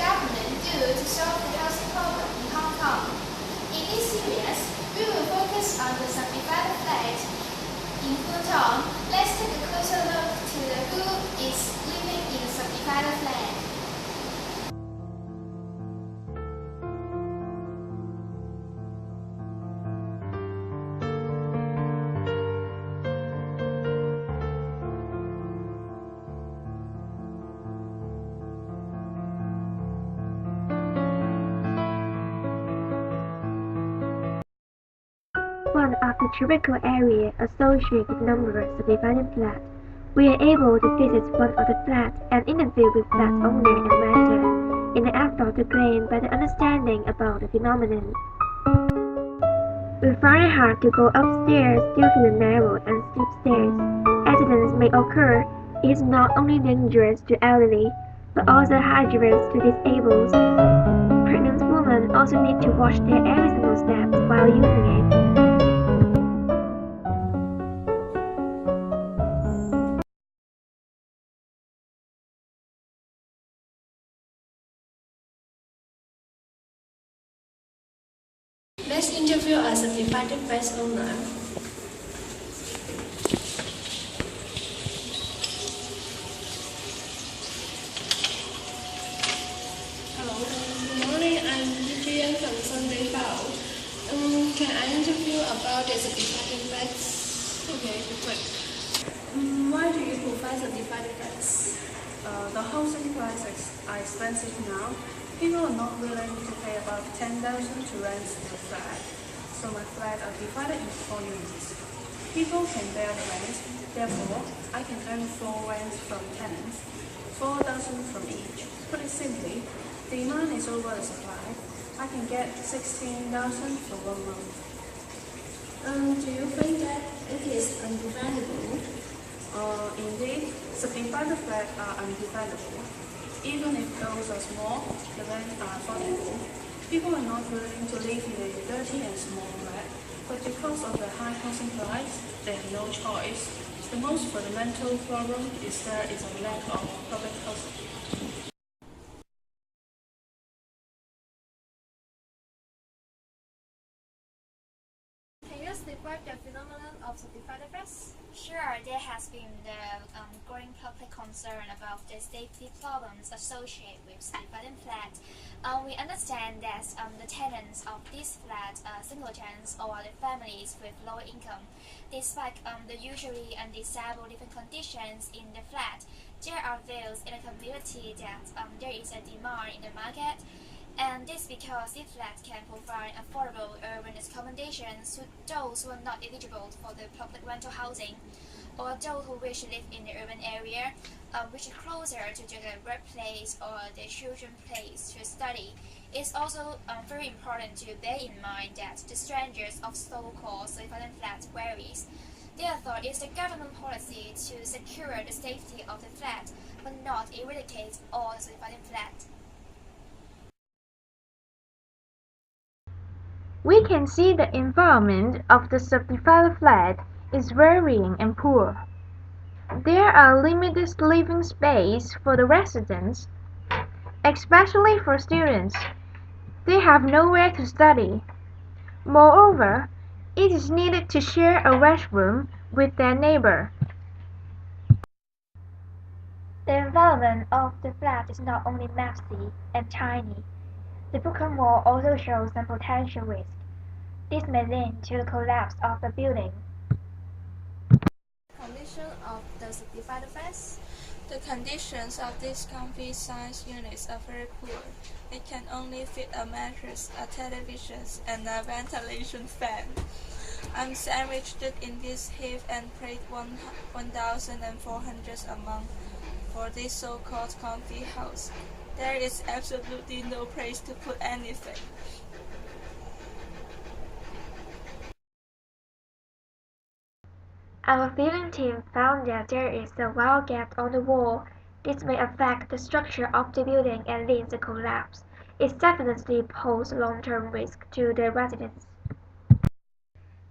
government do to solve the housing problem in Hong Kong? In this series, we will focus on the subdivided flat in Pudong. Let's take a closer look to who is living in a subdivided flat. One of the typical areas associated with numerous subdivided flats. We are able to visit one of the flats and interview with flat owner and renter in the effort to gain better understanding about the phenomenon. We find it hard to go upstairs due to the narrow and steep stairs. Accidents may occur. It is not only dangerous to elderly, but also hazardous to disabled. Pregnant women also need to watch their every single step while using it. Let's interview a subdivided flat owner. Hello, good morning. I'm Vivian from Sunday File. Can I interview about the subdivided flats? Okay, great. Why do you prefer subdivided flats? The housing prices are expensive now. People are not willing to pay about 10,000 to rent the flat, so my flat are divided into 4 units. People can bear the rent, therefore I can earn 4 rents from tenants, 4,000 from each. Put it simply, demand is over the supply. I can get 16,000 for 1 month. Do you think that it is undividable? Indeed, subdivided flats are undividable. Even if those are small, the rents are affordable. People are not willing to live in a dirty and small flat, but because of the high housing price, they have no choice. The most fundamental problem is there is a lack of public housing. Can you describe the phenomenon of subdivided flats? Sure, there has been the growing public concern about the safety problems associated with subdivided flats. We understand that the tenants of these flats are singletons or the families with low income. Despite the usually undesirable living conditions in the flat, there are views in the community that there is a demand in the market. And this because these flats can provide affordable urban accommodations to those who are not eligible for the public rental housing, or those who wish to live in the urban area, which is closer to the workplace or the children's place to study. It's also very important to bear in mind that the standards of so-called subdivided flats varies. Therefore, it's the government policy to secure the safety of the flat, but not eradicate all subdivided flats. We can see the environment of the subdivided flat is varying and poor. There are limited living space for the residents, especially for students. They have nowhere to study. Moreover, it is needed to share a restroom with their neighbor. The environment of the flat is not only messy and tiny. The broken wall also shows some potential risk. This may lead to the collapse of the building. Condition of the subdivided flats? The conditions of these comfy-sized units are very poor. It can only fit a mattress, a television, and a ventilation fan. I'm sandwiched in this heap and paid 1,400 a month for this so-called comfy house. There is absolutely no place to put anything. Our viewing team found that there is a wide gap on the wall. This may affect the structure of the building and lead to collapse. It definitely poses long-term risk to the residents.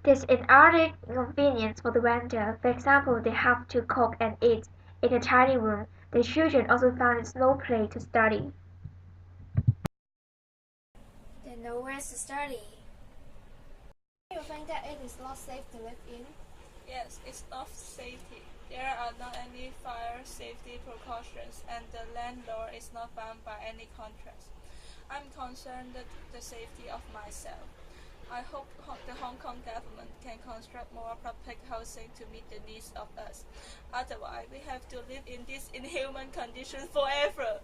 This is added inconvenience for the renter. For example, they have to cook and eat in a tiny room. The children also find no place to study. nowhere to study. Do you think that it is not safe to live in? Yes, it's not safety. There are not any fire safety precautions, and the landlord is not bound by any contracts. I'm concerned with the safety of myself. I hope the Hong Kong government can construct more public housing to meet the needs of us. Otherwise, we have to live in these inhuman conditions forever.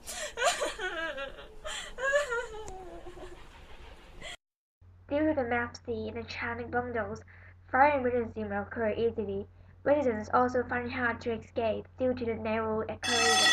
Due to the map sea and the Chinese bundles, fire and emergency may occur easily. Residents also find it hard to escape due to the narrow corridor.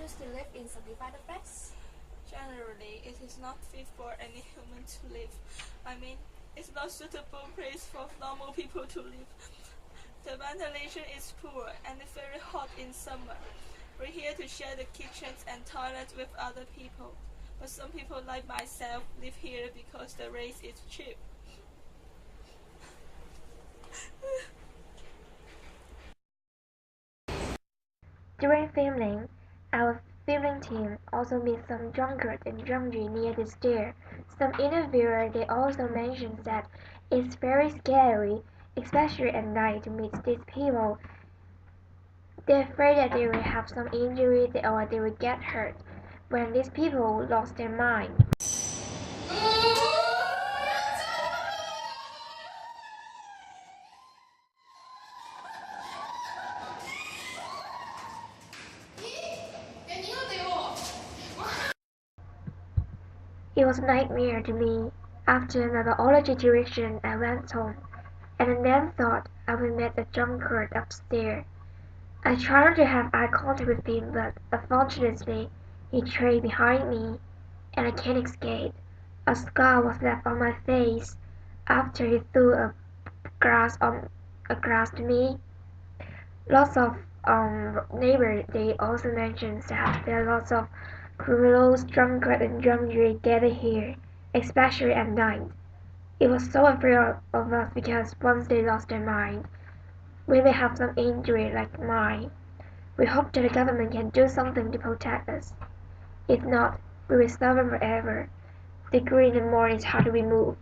To live in subdivided flats? Generally, it is not fit for any human to live. I mean, it's not suitable place for normal people to live. The ventilation is poor and very hot in summer. We're here to share the kitchens and toilets with other people. But some people like myself live here because the rate is cheap. During filming, our filming team also met some drunkards and drunkery near the stair. Some interviewers they also mentioned that it's very scary, especially at night, to meet these people. They're afraid that they will have some injury or they will get hurt when these people lost their mind. It was a nightmare to me. After my biology tuition, I went home, and I then thought I would meet a drunkard upstairs. I tried to have eye contact with him, but unfortunately, he trailed behind me, and I can't escape. A scar was left on my face after he threw a glass to me. Lots of neighbors they also mentioned that there are lots of criminals, drunkards, and drunkery gathered here, especially at night. It was so afraid of us because once they lost their mind, we may have some injury like mine. We hope that the government can do something to protect us. If not, we will suffer forever. The green in the morning is hard to remove.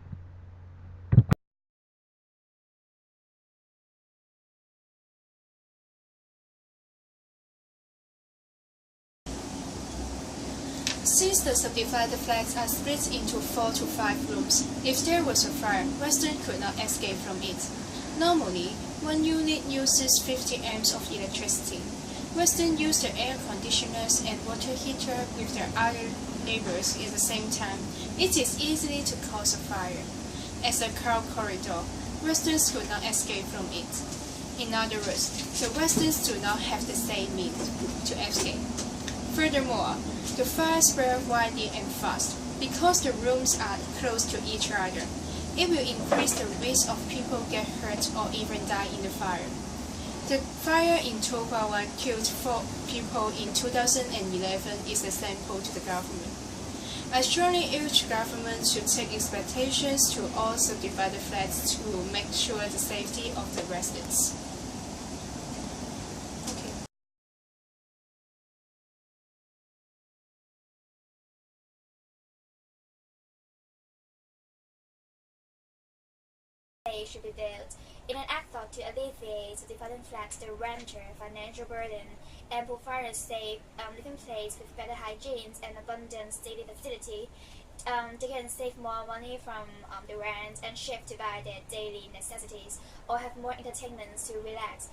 Since the subdivided flats are split into 4 to 5 rooms, if there was a fire, residents could not escape from it. Normally, one unit uses 50 amps of electricity. Residents use their air conditioners and water heater with their other neighbors at the same time. It is easy to cause a fire. As a crowd corridor, residents could not escape from it. In other words, the residents do not have the same means to escape. Furthermore, the fire spread widely and fast. Because the rooms are close to each other, it will increase the risk of people get hurt or even die in the fire. The fire in Tobawa killed 4 people in 2011 is a sample to the government. I strongly urge government to take expectations to all subdivided flats to make sure the safety of the residents. Should be built in an effort to alleviate subdivided flats the renter financial burden and provide a safe living place with better hygiene and abundant daily facility. They can save more money from the rent and shift to buy their daily necessities or have more entertainments to relax.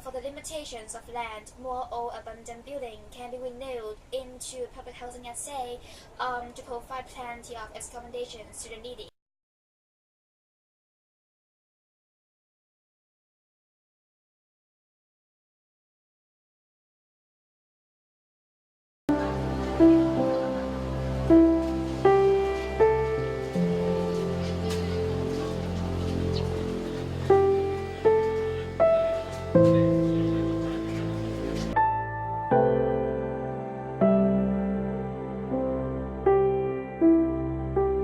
For the limitations of land, more old abandoned building can be renewed into public housing estates to provide plenty of accommodations to the needy.